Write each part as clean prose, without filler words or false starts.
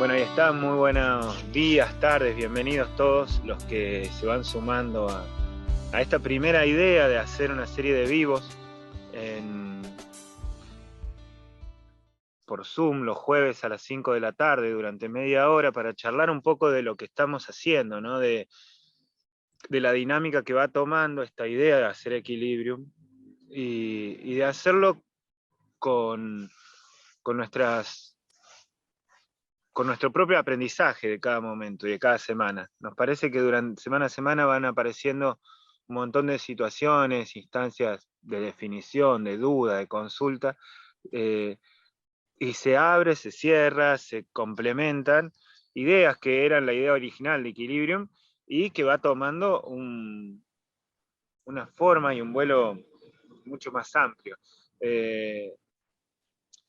Bueno, ahí está, muy buenos días, tardes, bienvenidos todos los que se van sumando a esta primera idea de hacer una serie de vivos en, por Zoom los jueves a las 5 de la tarde durante media hora para charlar un poco de lo que estamos haciendo, ¿no? De la dinámica que va tomando esta idea de hacer Equilibrium y de hacerlo con, con con nuestro propio aprendizaje de cada momento y de cada semana. Nos parece que durante semana a semana van apareciendo un montón de situaciones, instancias de definición, de duda, de consulta, eh, y se abre, se cierra, se complementan ideas que eran la idea original de Equilibrium y que va tomando una forma y un vuelo mucho más amplio. Eh,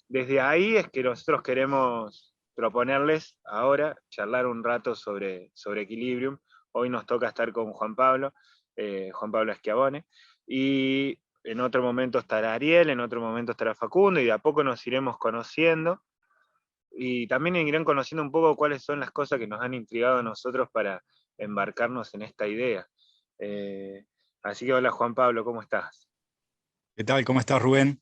Desde ahí es que nosotros queremos proponerles ahora charlar un rato sobre Equilibrium. Hoy nos toca estar con Juan Pablo Schiavone, y en otro momento estará Ariel, en otro momento estará Facundo, y de a poco nos iremos conociendo, y también irán conociendo un poco cuáles son las cosas que nos han intrigado a nosotros para embarcarnos en esta idea. Eh, Así que hola Juan Pablo, ¿cómo estás? ¿Qué tal? ¿Cómo estás, Rubén?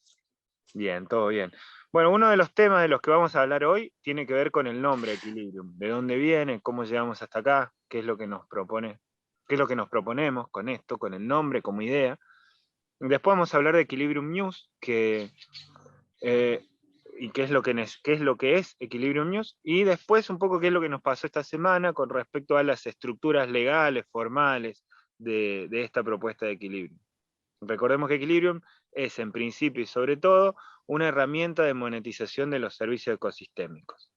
Bien, todo bien. Bueno, uno de los temas de los que vamos a hablar hoy tiene que ver con el nombre Equilibrium. ¿De dónde viene? ¿Cómo llegamos hasta acá? ¿Qué es lo que nos propone? ¿Qué es lo que nos proponemos con esto, con el nombre como idea? Después vamos a hablar de Equilibrium News, eh, y qué es lo que es Equilibrium News, y después un poco qué es lo que nos pasó esta semana con respecto a las estructuras legales, formales de esta propuesta de Equilibrium. Recordemos que Equilibrium es, en principio y sobre todo, una herramienta de monetización de los servicios ecosistémicos.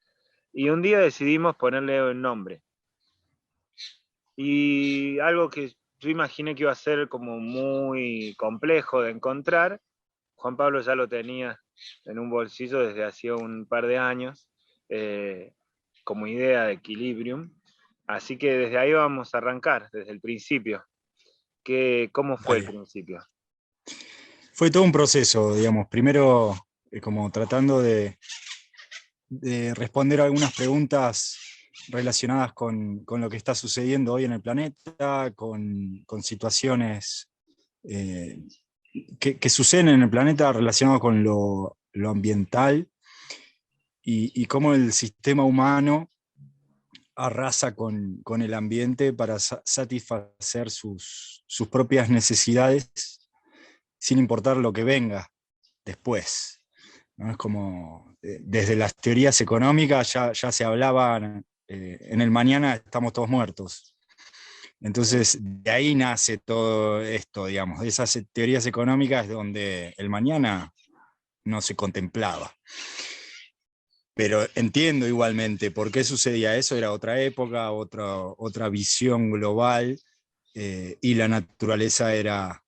Y un día decidimos ponerle un nombre. Y algo que yo imaginé que iba a ser como muy complejo de encontrar, Juan Pablo ya lo tenía en un bolsillo desde hacía un par de años, eh, como idea de Equilibrium. Así que desde ahí vamos a arrancar, desde el principio. ¿Cómo fue el Dale. principio? Fue todo un proceso, digamos. Primero, como tratando de responder algunas preguntas relacionadas con lo que está sucediendo hoy en el planeta, con situaciones eh, que suceden en el planeta relacionadas con lo ambiental y cómo el sistema humano arrasa con el ambiente para satisfacer sus propias necesidades sin importar lo que venga después, ¿no? Es como, desde las teorías económicas ya se hablaban, en el mañana estamos todos muertos. Entonces, de ahí nace todo esto, digamos, de esas teorías económicas donde el mañana no se contemplaba. Pero entiendo igualmente por qué sucedía eso, era otra época, otra visión global, y la naturaleza era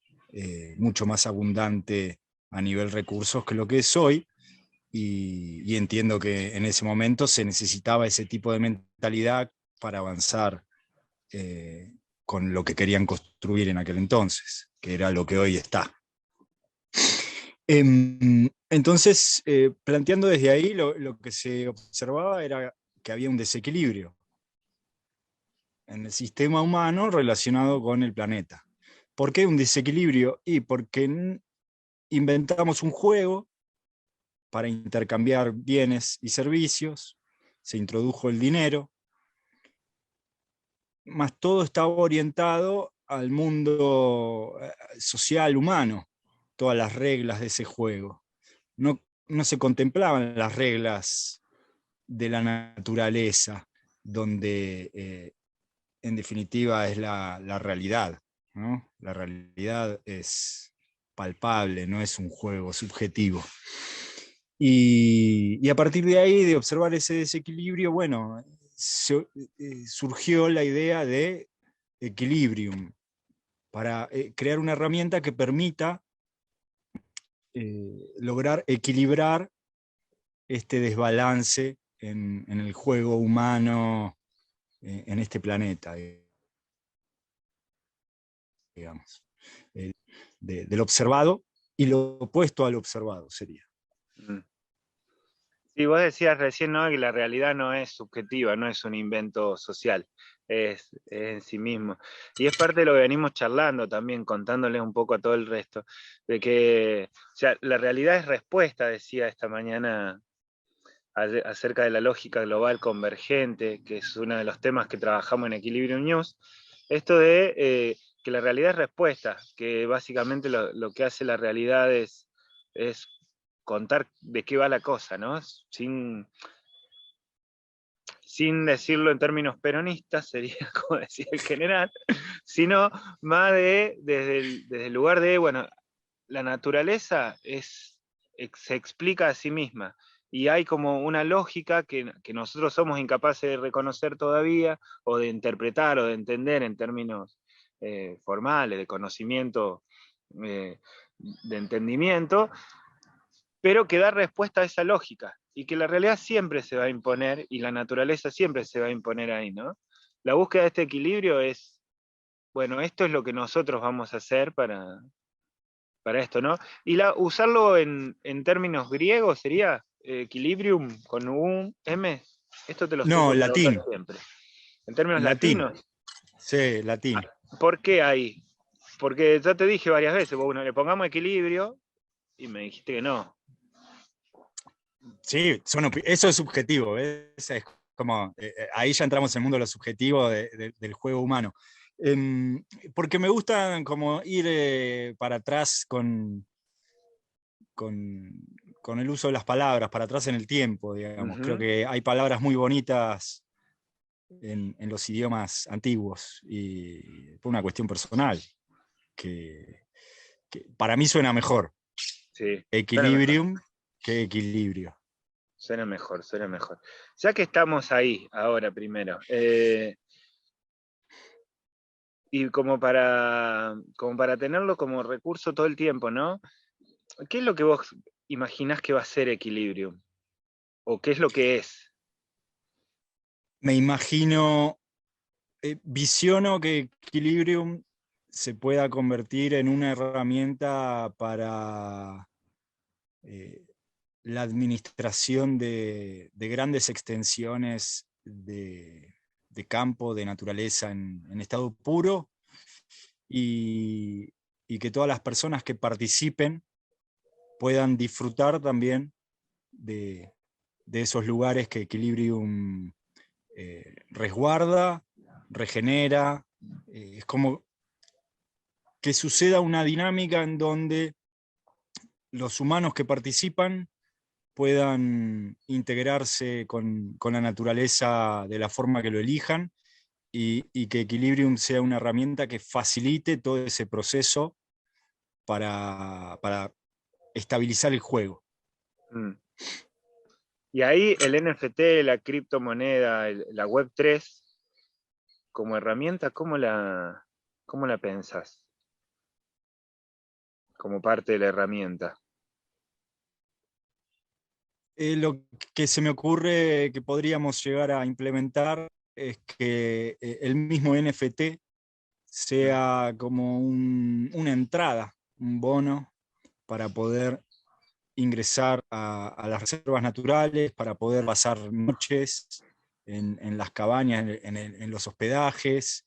mucho más abundante a nivel recursos que lo que es hoy, y entiendo que en ese momento se necesitaba ese tipo de mentalidad para avanzar eh, con lo que querían construir en aquel entonces, que era lo que hoy está. Entonces, planteando desde ahí, lo que se observaba era que había un desequilibrio en el sistema humano relacionado con el planeta. ¿Por qué un desequilibrio? Y porque inventamos un juego para intercambiar bienes y servicios, se introdujo el dinero, más todo estaba orientado al mundo social humano, todas las reglas de ese juego. No se contemplaban las reglas de la naturaleza, donde en definitiva es la realidad, ¿no? La realidad es palpable, no es un juego subjetivo. Y a partir de ahí, de observar ese desequilibrio, bueno, surgió la idea de Equilibrium, para crear una herramienta que permita lograr equilibrar este desbalance en el juego humano, en este planeta, digamos. Eh, del observado y lo opuesto al observado sería. Mm. Y vos decías recién, ¿no?, que la realidad no es subjetiva, no es un invento social, es en sí mismo. Y es parte de lo que venimos charlando también, contándoles un poco a todo el resto, de que, o sea, la realidad es respuesta, decía esta mañana acerca de la lógica global convergente, que es uno de los temas que trabajamos en Equilibrium News, esto de que la realidad es respuesta, que básicamente lo que hace la realidad es contar de qué va la cosa, ¿no? Sin decirlo en términos peronistas, sería como decía el general, sino más desde el lugar de, bueno, la naturaleza se explica a sí misma, y hay como una lógica que nosotros somos incapaces de reconocer todavía, o de interpretar, o de entender en términos formales, de conocimiento, de entendimiento, pero que da respuesta a esa lógica, y que la realidad siempre se va a imponer, y la naturaleza siempre se va a imponer ahí, ¿no? La búsqueda de este equilibrio es, bueno, esto es lo que nosotros vamos a hacer para esto, ¿no? Y usarlo en términos griegos sería equilibrium con un M. Esto te lo No, suelo preguntar latín, siempre. En términos latín, latinos, sí, latín. ¿por qué ahí? Porque ya te dije varias veces, bueno, le pongamos equilibrio y me dijiste que no. Sí, eso es subjetivo, ¿ves? Es como, ahí ya entramos en el mundo de lo subjetivo del juego humano. Porque me gusta como ir para atrás con, con el uso de las palabras, para atrás en el tiempo, digamos. Creo Ujú. que hay palabras muy bonitas en los idiomas antiguos, y por una cuestión personal, que, que para mí suena mejor Sí, suena mejor. equilibrium que equilibrio. Suena mejor, suena mejor. Ya que estamos ahí, ahora primero, y como para tenerlo como recurso todo el tiempo, ¿no? ¿Qué es lo que vos imaginás que va a ser Equilibrium? ¿O qué es lo que es? Me imagino, visiono que Equilibrium se pueda convertir en una herramienta para la administración de grandes extensiones de campo, de naturaleza en estado puro, y, y que todas las personas que participen puedan disfrutar también de esos lugares que Equilibrium resguarda, regenera. Es como que suceda una dinámica en donde los humanos que participan puedan integrarse con la naturaleza de la forma que lo elijan, y que Equilibrium sea una herramienta que facilite todo ese proceso para estabilizar el juego. Mm. Y ahí el NFT, la criptomoneda, la Web3, como herramienta, ¿cómo la pensás? Como parte de la herramienta. Lo que se me ocurre que podríamos llegar a implementar es que el mismo NFT Mm. sea como una entrada, un bono para poder ingresar a las reservas naturales, para poder pasar noches en las cabañas, en los hospedajes,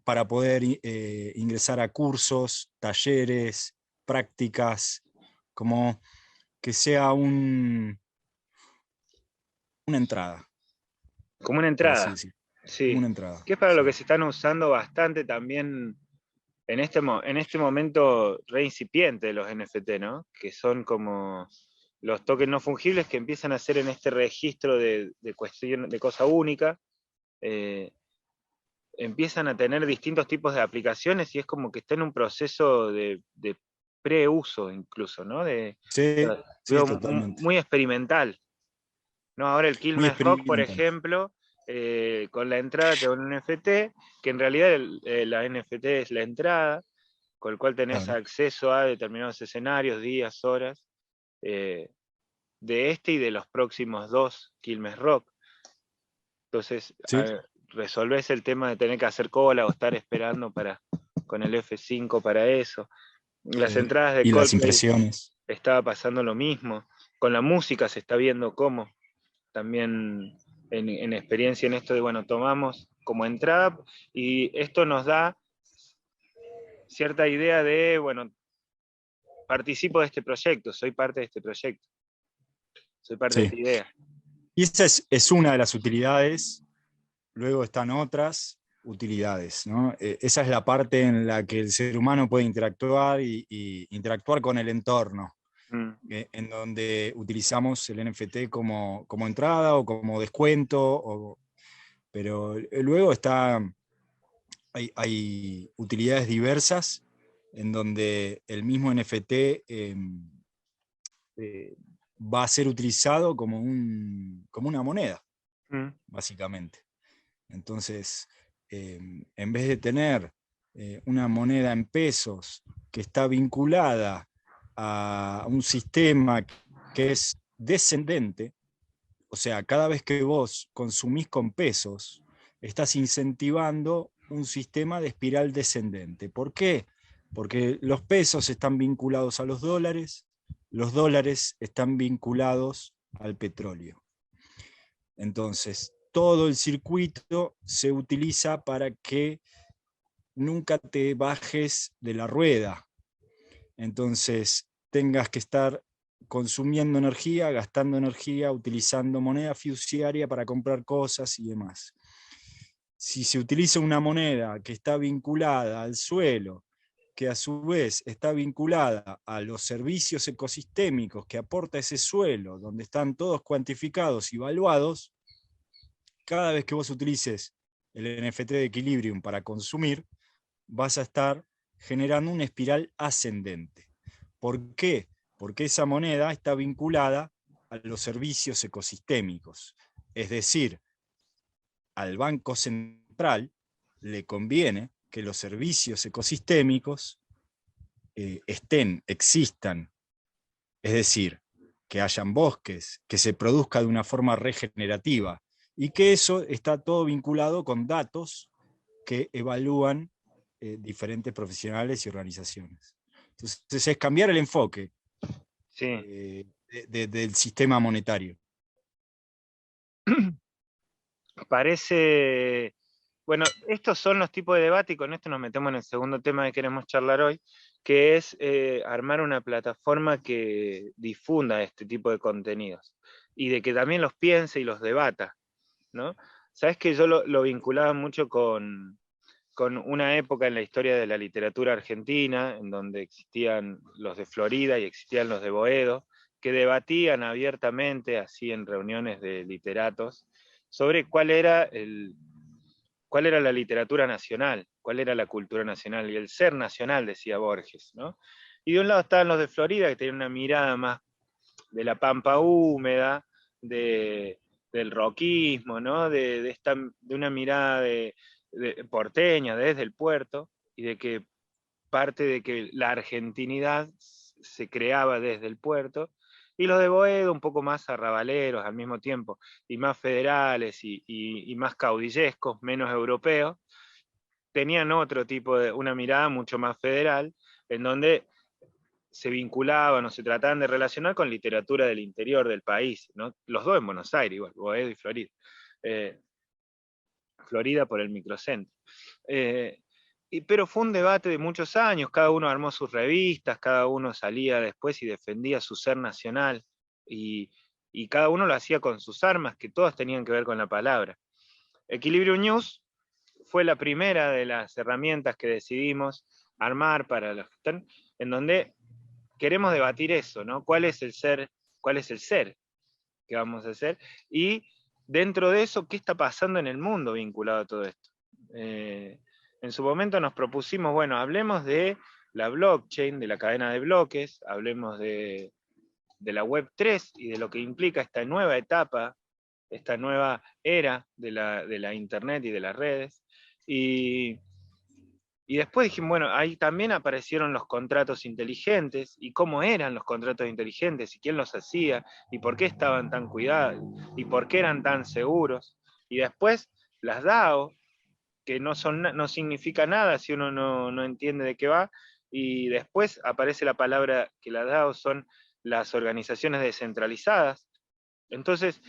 para poder ingresar a cursos, talleres, prácticas, como que sea una entrada, Como una por así entrada, decirlo, como sí. una entrada. Que es para lo Sí. que se están usando bastante también en este momento reincipiente de los NFT, ¿no? Que son como los tokens no fungibles que empiezan a ser en este registro de cuestión, de cosa única, eh, empiezan a tener distintos tipos de aplicaciones, y es como que está en un proceso de preuso incluso, ¿no? Sí, sí, Veo totalmente. muy experimental, ¿no? Ahora el Muy Quilmes Rock, por experimental. ejemplo, con la entrada te da un NFT, que en realidad la NFT es la entrada, con el cual tenés Claro. acceso a determinados escenarios, días, horas, eh, de este y de los próximos dos Quilmes Rock. Entonces, Sí. resolvés el tema de tener que hacer cola o estar esperando con el F5 para eso. Las Sí. entradas de Y las Coldplay impresiones. estaba pasando lo mismo. Con la música se está viendo cómo, también en experiencia en esto de, bueno, tomamos como entrada y esto nos da cierta idea de, bueno, participo de este proyecto, soy parte de este proyecto, soy parte de Sí. esta idea. Y esa es una de las utilidades, luego están otras utilidades, ¿no? Esa es la parte en la que el ser humano puede interactuar y interactuar con el entorno, Mm, en donde utilizamos el NFT como entrada o como descuento, pero luego hay utilidades diversas en donde el mismo NFT eh, va a ser utilizado como una moneda, mm, básicamente. Entonces, en vez de tener una moneda en pesos que está vinculada a un sistema que es descendente, o sea, cada vez que vos consumís con pesos, estás incentivando un sistema de espiral descendente. ¿Por qué? Porque los pesos están vinculados a los dólares están vinculados al petróleo. Entonces, todo el circuito se utiliza para que nunca te bajes de la rueda. Entonces, tengas que estar consumiendo energía, gastando energía, utilizando moneda fiduciaria para comprar cosas y demás. Si se utiliza una moneda que está vinculada al suelo, que a su vez está vinculada a los servicios ecosistémicos que aporta ese suelo, donde están todos cuantificados y evaluados, cada vez que vos utilices el NFT de Equilibrium para consumir, vas a estar generando una espiral ascendente. ¿Por qué? Porque esa moneda está vinculada a los servicios ecosistémicos. Es decir, al Banco Central le conviene que los servicios ecosistémicos existan. Es decir, que hayan bosques, que se produzca de una forma regenerativa y que eso está todo vinculado con datos que evalúan diferentes profesionales y organizaciones. Entonces es cambiar el enfoque sí. del sistema monetario. Parece, bueno, estos son los tipos de debate y con esto nos metemos en el segundo tema que queremos charlar hoy, que es armar una plataforma que difunda este tipo de contenidos y de que también los piense y los debata, ¿no? Sabes que yo lo vinculaba mucho con una época en la historia de la literatura argentina, en donde existían los de Florida y existían los de Boedo, que debatían abiertamente, así en reuniones de literatos, sobre cuál era la literatura nacional, cuál era la cultura nacional y el ser nacional, decía Borges, ¿no? Y de un lado estaban los de Florida, que tenían una mirada más de la pampa húmeda, de, del rockismo, ¿no? De una mirada porteña desde el puerto, y de que parte de que la argentinidad se creaba desde el puerto, y los de Boedo un poco más arrabaleros al mismo tiempo, y más federales y más caudillescos, menos europeos, tenían otro tipo de, una mirada mucho más federal, en donde se vinculaban o se trataban de relacionar con literatura del interior del país, ¿no? Los dos en Buenos Aires, igual, Boedo y Florida. Eh, Florida por el microcentro. Pero fue un debate de muchos años, cada uno armó sus revistas, cada uno salía después y defendía su ser nacional, y, y cada uno lo hacía con sus armas, que todas tenían que ver con la palabra. Equilibrio News fue la primera de las herramientas que decidimos armar para los en donde queremos debatir eso, ¿no? ¿Cuál es el ser? ¿Cuál es el ser que vamos a hacer? Y dentro de eso, ¿qué está pasando en el mundo vinculado a todo esto? En su momento nos propusimos, bueno, hablemos de la blockchain, de la cadena de bloques, hablemos de la Web3 y de lo que implica esta nueva etapa, esta nueva era de la Internet y de las redes. Y después dijimos, bueno, ahí también aparecieron los contratos inteligentes y cómo eran los contratos inteligentes y quién los hacía y por qué estaban tan cuidados y por qué eran tan seguros. Y después las DAO, que no significa nada si uno no entiende de qué va. Y después aparece la palabra que las DAO son las organizaciones descentralizadas. Entonces,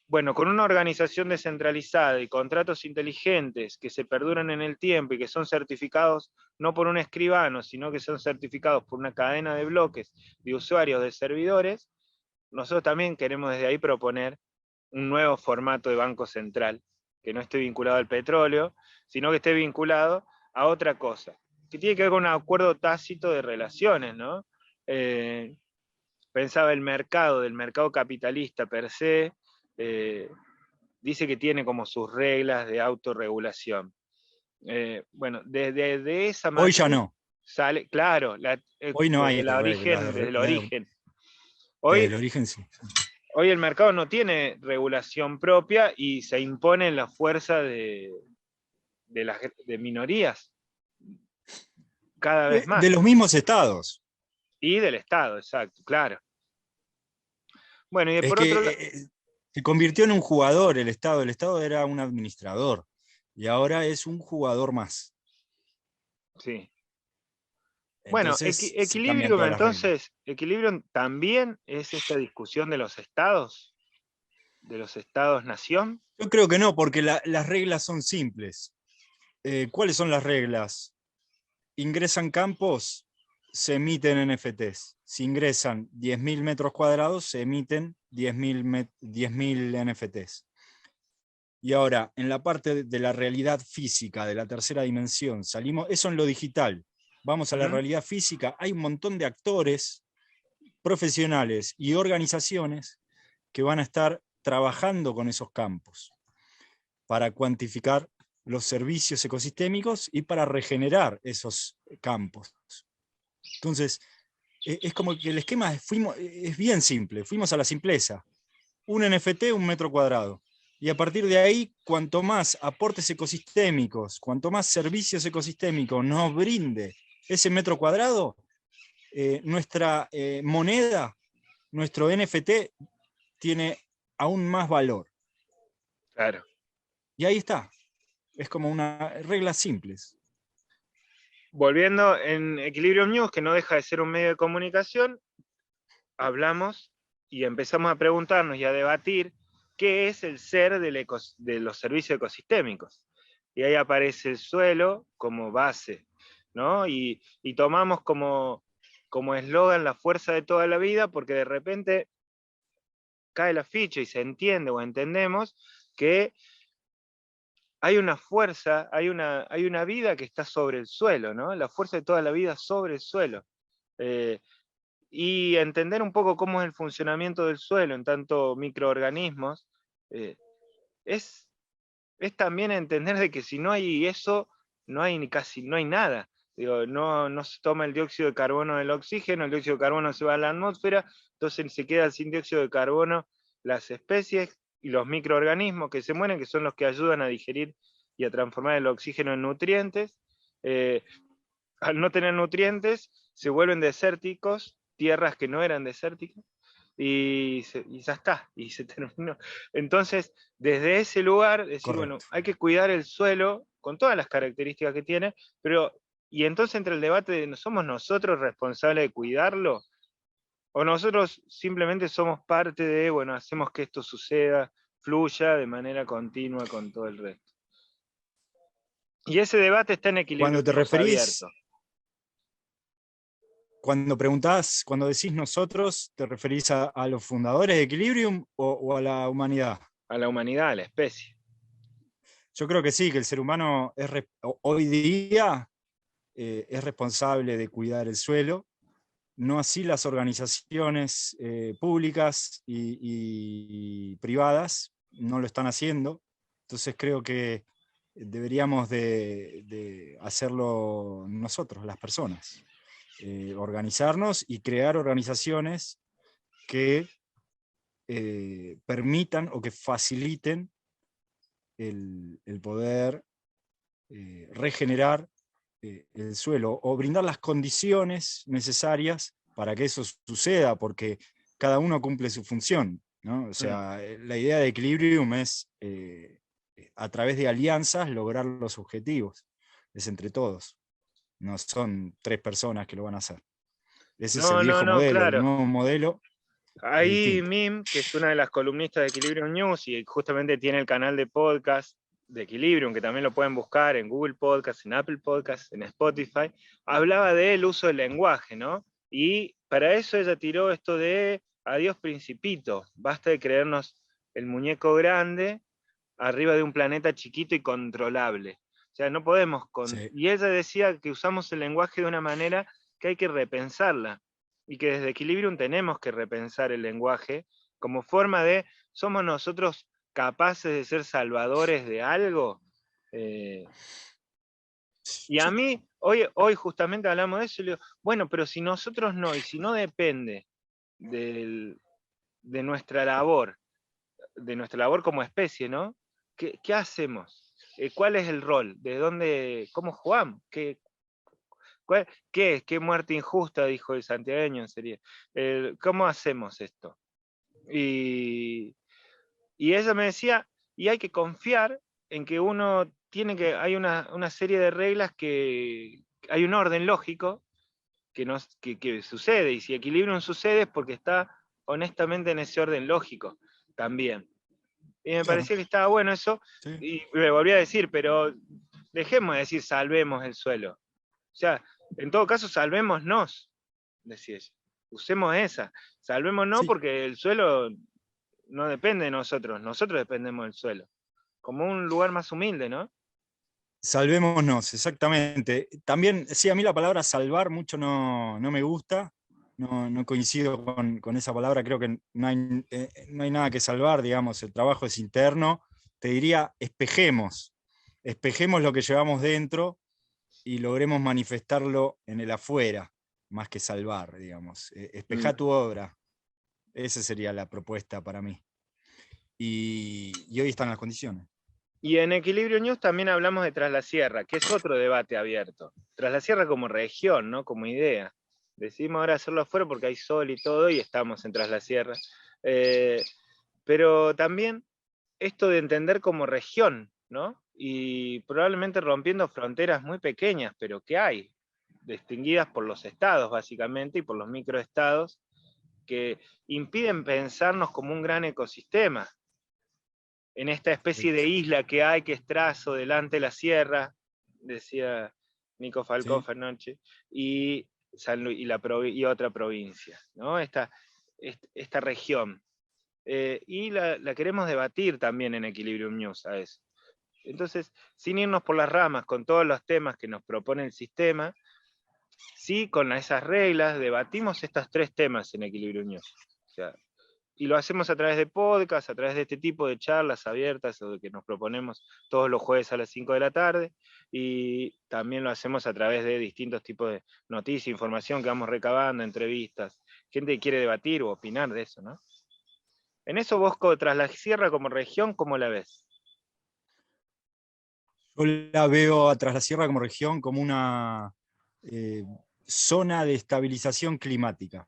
bueno, con una organización descentralizada y contratos inteligentes que se perduran en el tiempo y que son certificados no por un escribano, sino que son certificados por una cadena de bloques de usuarios, de servidores, nosotros también queremos desde ahí proponer un nuevo formato de banco central, que no esté vinculado al petróleo, sino que esté vinculado a otra cosa, que tiene que ver con un acuerdo tácito de relaciones, ¿no? Pensaba el mercado, del mercado capitalista per se, dice que tiene como sus reglas de autorregulación. Bueno, desde esa Hoy ya matriz no. sale, claro, Hoy no hay reglas desde el origen. desde Hoy, el origen, sí. hoy el mercado no tiene regulación propia y se impone la fuerza de minorías cada vez De más. los mismos estados. Y del Estado, exacto, claro. Bueno, y Es por otro lado, que se convirtió en un jugador el Estado era un administrador, y ahora es un jugador más. sí. Bueno, Entonces se cambian equilibrio todas las reglas. entonces, equilibrio también es esta discusión de los estados-nación. Yo creo que no, porque las reglas son simples. ¿Cuáles son las reglas? Ingresan campos, se emiten NFTs. Si ingresan 10.000 metros cuadrados, se emiten 10.000 NFTs. Y ahora, en la parte de la realidad física, de la tercera dimensión, salimos, eso en lo digital. Vamos a la realidad física, hay un montón de actores, profesionales y organizaciones que van a estar trabajando con esos campos para cuantificar los servicios ecosistémicos y para regenerar esos campos. Entonces, es como que el esquema es bien simple, fuimos a la simpleza. Un NFT, un metro cuadrado. Y a partir de ahí, cuanto más aportes ecosistémicos, cuanto más servicios ecosistémicos nos brinde ese metro cuadrado, nuestra moneda, nuestro NFT, tiene aún más valor. Claro. Y ahí está. Es como una reglas simples. Volviendo en Equilibrio News, que no deja de ser un medio de comunicación, hablamos y empezamos a preguntarnos y a debatir qué es el ser de los servicios ecosistémicos. Y ahí aparece el suelo como base, ¿no? Y tomamos como eslogan la fuerza de toda la vida, porque de repente cae la ficha y se entiende o entendemos que hay una fuerza, hay una vida que está sobre el suelo, ¿no? La fuerza de toda la vida sobre el suelo. Y entender un poco cómo es el funcionamiento del suelo en tanto microorganismos, eh, es, es también entender de que si no hay eso, no hay no hay nada. Digo, no se toma el dióxido de carbono del oxígeno, el dióxido de carbono se va a la atmósfera, entonces se quedan sin dióxido de carbono las especies y los microorganismos que se mueren, que son los que ayudan a digerir y a transformar el oxígeno en nutrientes. Al no tener nutrientes, se vuelven desérticos, tierras que no eran desérticas, y ya está, y se terminó. Entonces, desde ese lugar, decir, bueno, Correcto. hay que cuidar el suelo con todas las características que tiene, pero, y entonces entra el debate de, ¿somos nosotros responsables de cuidarlo? ¿O nosotros simplemente somos parte de, bueno, hacemos que esto suceda, fluya de manera continua con todo el resto? Y ese debate está en Equilibrio Cuando te News referís, abierto. cuando preguntás, cuando decís nosotros, ¿te referís a los fundadores de Equilibrium o a la humanidad? A la humanidad, a la especie. Yo creo que sí, que el ser humano hoy día es responsable de cuidar el suelo, no así las organizaciones públicas y privadas no lo están haciendo. Entonces creo que deberíamos de hacerlo nosotros, las personas. Organizarnos y crear organizaciones que permitan o que faciliten el poder regenerar el suelo o brindar las condiciones necesarias para que eso suceda, porque cada uno cumple su función, ¿no? O sea, la idea de Equilibrium es a través de alianzas lograr los objetivos, es entre todos, no son 3 personas que lo van a hacer. Ese es el No, no, viejo no, modelo. El claro. nuevo modelo es Ahí distinto. Mim, que es una de las columnistas de Equilibrium News y justamente tiene el canal de podcast de Equilibrium, que también lo pueden buscar en Google Podcast, en Apple Podcast, en Spotify, hablaba del uso del lenguaje, ¿no? Y para eso ella tiró esto de adiós principito, basta de creernos el muñeco grande arriba de un planeta chiquito y controlable. O sea, no podemos... Sí, Y ella decía que usamos el lenguaje de una manera que hay que repensarla y que desde Equilibrium tenemos que repensar el lenguaje como forma de, ¿somos nosotros capaces de ser salvadores de algo? Y a yo- mí, hoy justamente hablamos de eso, y le digo, bueno, pero si nosotros no, y si no depende del, de nuestra labor como especie, ¿no? ¿Qué hacemos? ¿Cuál es el rol? ¿De dónde, cómo jugamos? ¿Qué es? ¿Qué muerte injusta? Dijo el santiagueño, sería. ¿Cómo hacemos esto? Y, y ella me decía, y hay que confiar en que uno tiene que, hay una serie de reglas que, hay un orden lógico que sucede, y si Equilibrium sucede es porque está honestamente en ese orden lógico también. Y me claro, parecía que estaba bueno eso, sí. y me volví a decir, pero dejemos de decir salvemos el suelo. O sea, en todo caso, salvémonos, decía ella. Usemos esa. Salvémonos Sí, porque el suelo no depende de nosotros, nosotros dependemos del suelo. Como un lugar más humilde, ¿no? salvémonos, exactamente. También, sí, a mí la palabra salvar mucho no me gusta, no coincido con esa palabra, creo que no hay nada que salvar, digamos, el trabajo es interno. Te diría, espejemos lo que llevamos dentro y logremos manifestarlo en el afuera, más que salvar, digamos. Espejá Mm. tu obra, esa sería la propuesta para mí. Y hoy están las condiciones. Y en Equilibrio News también hablamos de Tras la Sierra, que es otro debate abierto. Tras la Sierra como región, ¿no? Como idea. Decidimos ahora hacerlo afuera porque hay sol y todo y estamos en Tras la Sierra. Eh, pero también esto de entender como región, ¿no? Y probablemente rompiendo fronteras muy pequeñas, pero que hay, distinguidas por los estados básicamente y por los microestados, que impiden pensarnos como un gran ecosistema, en esta especie de isla que hay, que es Trazo, delante de la sierra, decía Nico Falcón ¿Sí? Fernández, y, y otra provincia, ¿no? Esta región. Y la queremos debatir también en Equilibrium News a eso. Entonces, sin irnos por las ramas con todos los temas que nos propone el sistema, sí, con esas reglas, debatimos estos tres temas en Equilibrium News. O sea, y lo hacemos a través de podcast, a través de este tipo de charlas abiertas o de que nos proponemos todos los jueves a las 5 de la tarde, y también lo hacemos a través de distintos tipos de noticias, información que vamos recabando, entrevistas, gente que quiere debatir o opinar de eso, ¿no? En eso vos, tras la sierra como región, ¿cómo la ves? Yo la veo a Tras la Sierra como región como una eh, zona de estabilización climática.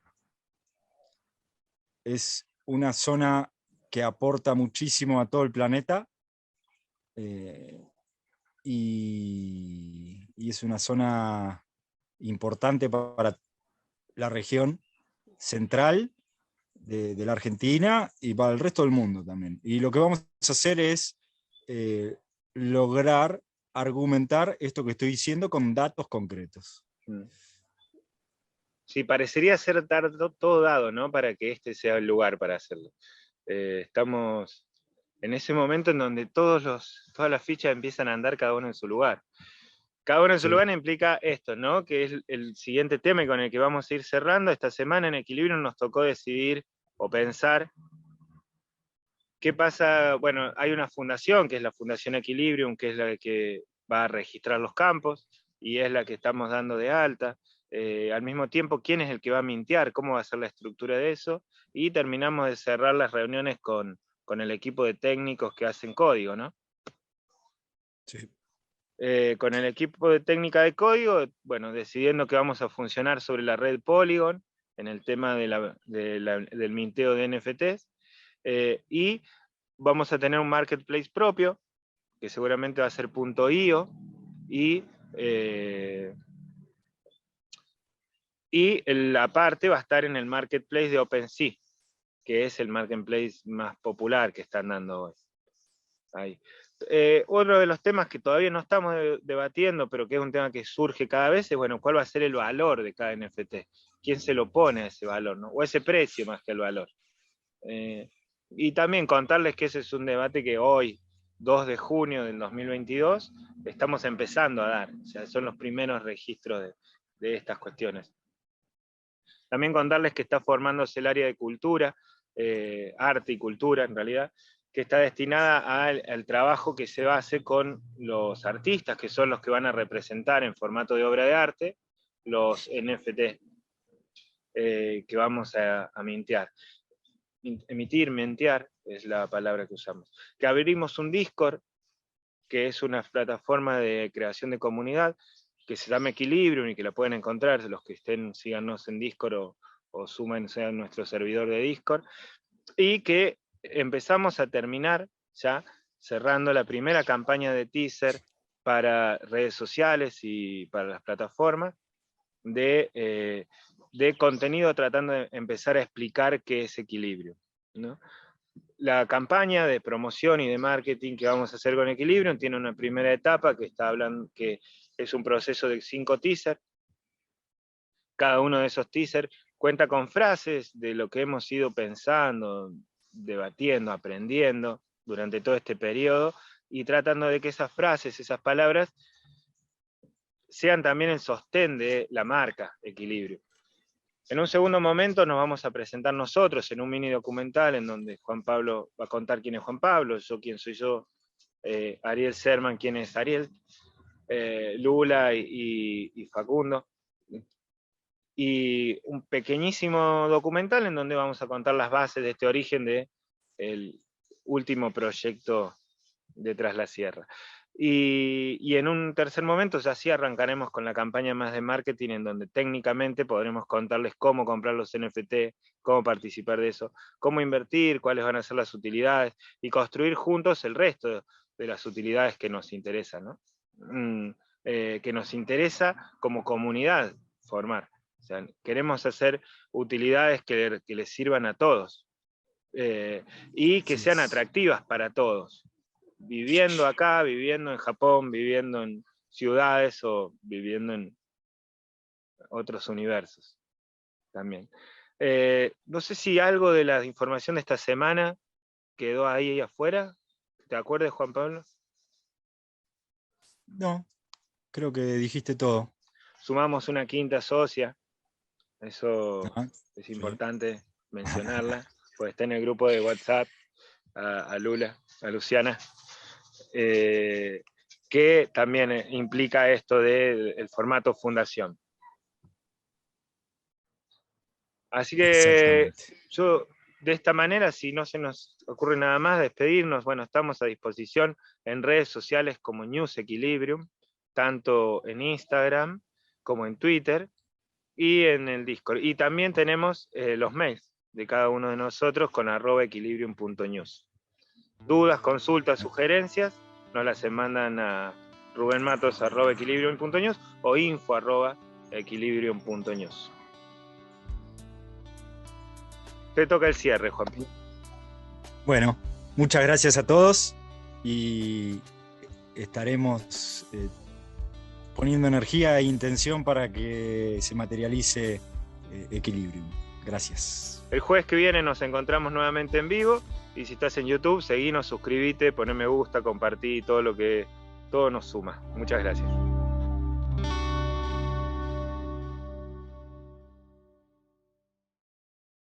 Es una zona que aporta muchísimo a todo el planeta eh, y es una zona importante para la región central de la Argentina y para el resto del mundo también. Y lo que vamos a hacer es eh, lograr argumentar esto que estoy diciendo con datos concretos. Mm. Sí, parecería ser todo dado, ¿no? Para que este sea el lugar para hacerlo. Estamos en ese momento en donde todas las fichas empiezan a andar cada uno en su lugar. Cada uno en su Sí. lugar implica esto, ¿no? Que es el siguiente tema y con el que vamos a ir cerrando. Esta semana en Equilibrio nos tocó decidir o pensar qué pasa. Bueno, hay una fundación, que es la Fundación Equilibrium, que es la que va a registrar los campos y es la que estamos dando de alta. Al mismo tiempo, quién es el que va a mintear, cómo va a ser la estructura de eso, y terminamos de cerrar las reuniones con el equipo de técnicos que hacen código, ¿no? Sí. Con el equipo de técnica de código, bueno, decidiendo que vamos a funcionar sobre la red Polygon en el tema del minteo de NFTs, y vamos a tener un marketplace propio, que seguramente va a ser .io, y Y la parte va a estar en el marketplace de OpenSea, que es el marketplace más popular que están dando hoy. Ahí. Otro de los temas que todavía no estamos debatiendo, pero que es un tema que surge cada vez, es, bueno, ¿cuál va a ser el valor de cada NFT? ¿Quién se lo pone a ese valor, ¿no? O ese precio más que el valor. Y también contarles que ese es un debate que hoy, 2 de junio del 2022, estamos empezando a dar. O sea, son los primeros registros de estas cuestiones. También contarles que está formándose el área de cultura, arte y cultura en realidad, que está destinada al trabajo que se va a hacer con los artistas, que son los que van a representar en formato de obra de arte los NFT que vamos a mintear. Mintear es la palabra que usamos. Que abrimos un Discord, que es una plataforma de creación de comunidad, que se llama Equilibrium y que la pueden encontrar, los que estén, síganos en Discord o súmense a nuestro servidor de Discord, y que empezamos a terminar ya cerrando la primera campaña de teaser para redes sociales y para las plataformas de contenido tratando de empezar a explicar qué es Equilibrium, ¿no? La campaña de promoción y de marketing que vamos a hacer con Equilibrium tiene una primera etapa que está hablando, que es un proceso de 5 teasers. Cada uno de esos teasers cuenta con frases de lo que hemos ido pensando, debatiendo, aprendiendo durante todo este periodo, y tratando de que esas frases, esas palabras, sean también el sostén de la marca Equilibrio. En un segundo momento nos vamos a presentar nosotros en un mini documental en donde Juan Pablo va a contar quién es Juan Pablo, yo quién soy yo, Ariel Serman quién es Ariel, Lula y Facundo. Y un pequeñísimo documental en donde vamos a contar las bases de este origen del último proyecto de Tras la Sierra. Y en un tercer momento ya sí arrancaremos con la campaña más de marketing, en donde técnicamente podremos contarles cómo comprar los NFT, cómo participar de eso, cómo invertir, cuáles van a ser las utilidades, y construir juntos el resto de las utilidades que nos interesan, ¿no? Que nos interesa como comunidad formar. O sea, queremos hacer utilidades que les sirvan a todos, y que sean atractivas para todos. Viviendo acá, viviendo en Japón, viviendo en ciudades o viviendo en otros universos también. No sé si algo de la información de esta semana quedó ahí afuera. ¿Te acuerdas, Juan Pablo? No, creo que dijiste todo. Sumamos una quinta socia, eso es Sí. importante mencionarla, pues está en el grupo de WhatsApp, a Lula, a Luciana, que también implica esto del formato fundación. Así que yo, de esta manera, si no se nos ocurre nada más, despedirnos. Bueno, estamos a disposición en redes sociales como News Equilibrium, tanto en Instagram como en Twitter y en el Discord. Y también tenemos los mails de cada uno de nosotros con @equilibrium.news. Dudas, consultas, sugerencias, nos las mandan a rubenmatos@equilibrium.news o info@equilibrium.news. Te toca el cierre, Juan. Bueno, muchas gracias a todos y estaremos poniendo energía e intención para que se materialice Equilibrium. Gracias. El jueves que viene nos encontramos nuevamente en vivo, y si estás en YouTube, seguinos, suscríbete, poné me gusta, compartí, todo nos suma. Muchas gracias.